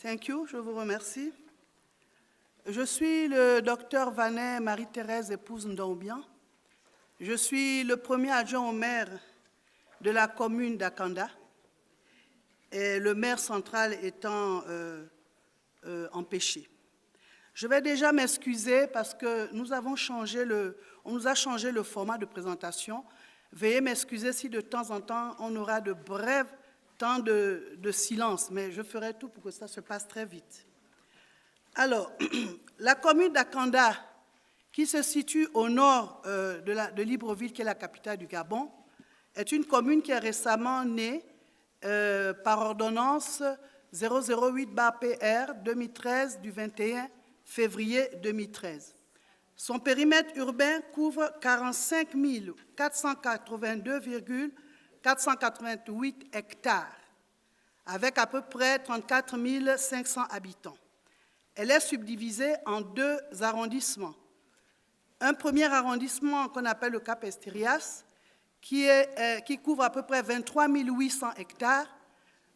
Thank you, je vous remercie. Je suis le docteur Vanet Marie-Thérèse épouse Ndombian. Je suis le premier adjoint au maire de la commune d'Akanda, et le maire central étant empêché. Je vais déjà m'excuser parce que on nous a changé le format de présentation. Veuillez m'excuser si de temps en temps on aura de brefs temps de silence, mais je ferai tout pour que ça se passe très vite. Alors, la commune d'Akanda, qui se situe au nord de Libreville, qui est la capitale du Gabon, est une commune qui est récemment née par ordonnance 008/PR 2013 du 21 février 2013. Son périmètre urbain couvre 45 482,488 hectares, avec à peu près 34 500 habitants. Elle est subdivisée en 2 arrondissements. Un premier arrondissement qu'on appelle le Cap Esterias, qui couvre à peu près 23 800 hectares,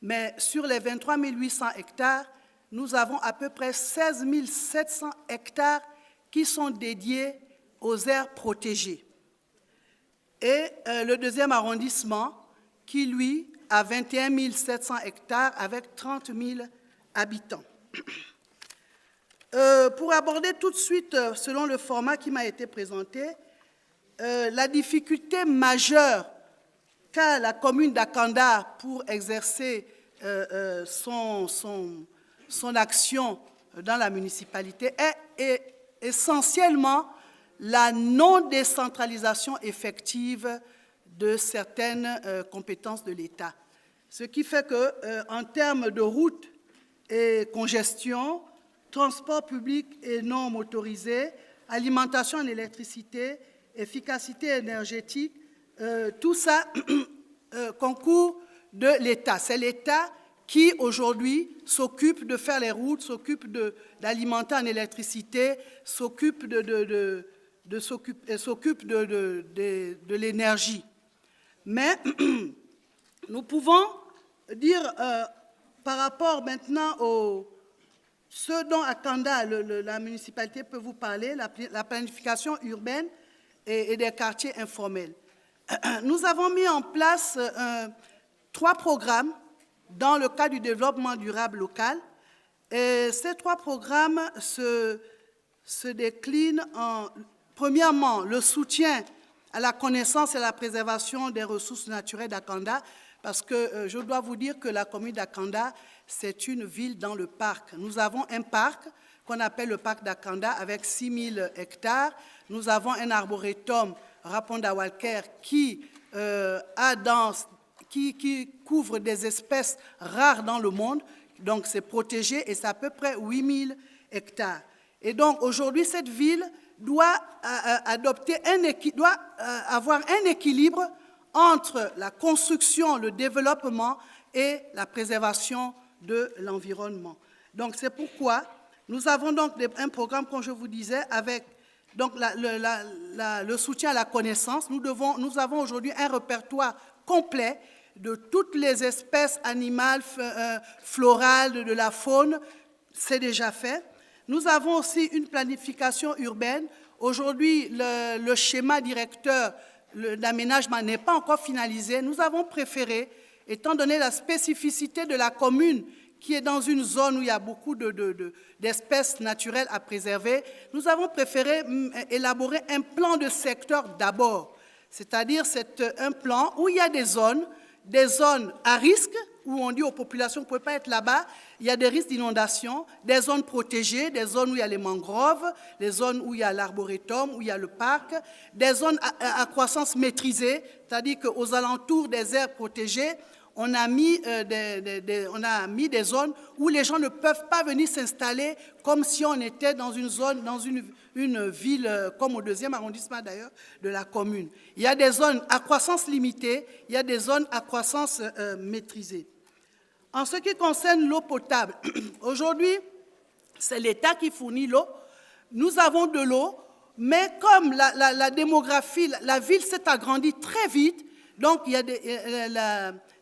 mais sur les 23 800 hectares, nous avons à peu près 16 700 hectares qui sont dédiés aux aires protégées. Et le deuxième arrondissement, qui, lui, a 21 700 hectares avec 30 000 habitants. Pour aborder tout de suite, selon le format qui m'a été présenté, la difficulté majeure qu'a la commune d'Akanda pour exercer son action dans la municipalité est essentiellement la non-décentralisation effective de certaines compétences de l'État. Ce qui fait qu'en termes de routes et congestion, transport public et non motorisé, alimentation en électricité, efficacité énergétique, tout ça concourt de l'État. C'est l'État qui, aujourd'hui, s'occupe de faire les routes, s'occupe d'alimenter en électricité, s'occupe de l'énergie. Mais nous pouvons dire, par rapport maintenant ce dont Akanda, la municipalité peut vous parler, la planification urbaine et des quartiers informels. Nous avons mis en place 3 programmes dans le cadre du développement durable local. Et ces 3 programmes se déclinent en, premièrement, le soutien à la connaissance et à la préservation des ressources naturelles d'Akanda, parce que je dois vous dire que la commune d'Akanda, c'est une ville dans le parc. Nous avons un parc qu'on appelle le parc d'Akanda avec 6 000 hectares. Nous avons un arboretum, Raponda Walker, qui couvre des espèces rares dans le monde. Donc, c'est protégé et c'est à peu près 8 000 hectares. Et donc, aujourd'hui, cette ville doit avoir un équilibre entre la construction, le développement et la préservation de l'environnement. Donc, c'est pourquoi nous avons donc un programme, comme je vous disais, avec donc, le soutien à la connaissance. Nous avons aujourd'hui un répertoire complet de toutes les espèces animales, florales, de la faune. C'est déjà fait. Nous avons aussi une planification urbaine. Aujourd'hui, le schéma directeur d'aménagement n'est pas encore finalisé. Nous avons préféré, étant donné la spécificité de la commune, qui est dans une zone où il y a beaucoup d'espèces naturelles à préserver, nous avons préféré élaborer un plan de secteur d'abord, c'est-à-dire un plan où il y a des zones à risque, où on dit aux populations, vous ne pouvez pas être là-bas, il y a des risques d'inondation, des zones protégées, des zones où il y a les mangroves, des zones où il y a l'arboretum, où il y a le parc, des zones à croissance maîtrisée, c'est-à-dire qu'aux alentours des aires protégées, on a mis des zones où les gens ne peuvent pas venir s'installer comme si on était dans une zone, dans une ville, comme au 2e arrondissement d'ailleurs, de la commune. Il y a des zones à croissance limitée, il y a des zones à croissance maîtrisée. En ce qui concerne l'eau potable, aujourd'hui, c'est l'État qui fournit l'eau. Nous avons de l'eau, mais comme la démographie, la ville s'est agrandie très vite, donc il y a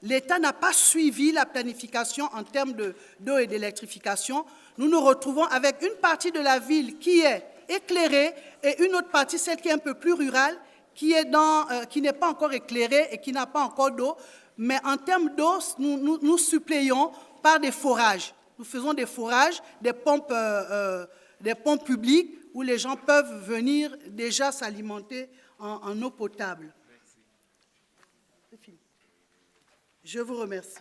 l'État n'a pas suivi la planification en termes d'eau et d'électrification. Nous nous retrouvons avec une partie de la ville qui est éclairée et une autre partie, celle qui est un peu plus rurale, qui n'est pas encore éclairée et qui n'a pas encore d'eau. Mais en termes d'eau, nous suppléons par des forages. Nous faisons des forages, des pompes publiques où les gens peuvent venir déjà s'alimenter en eau potable. C'est fini. Je vous remercie.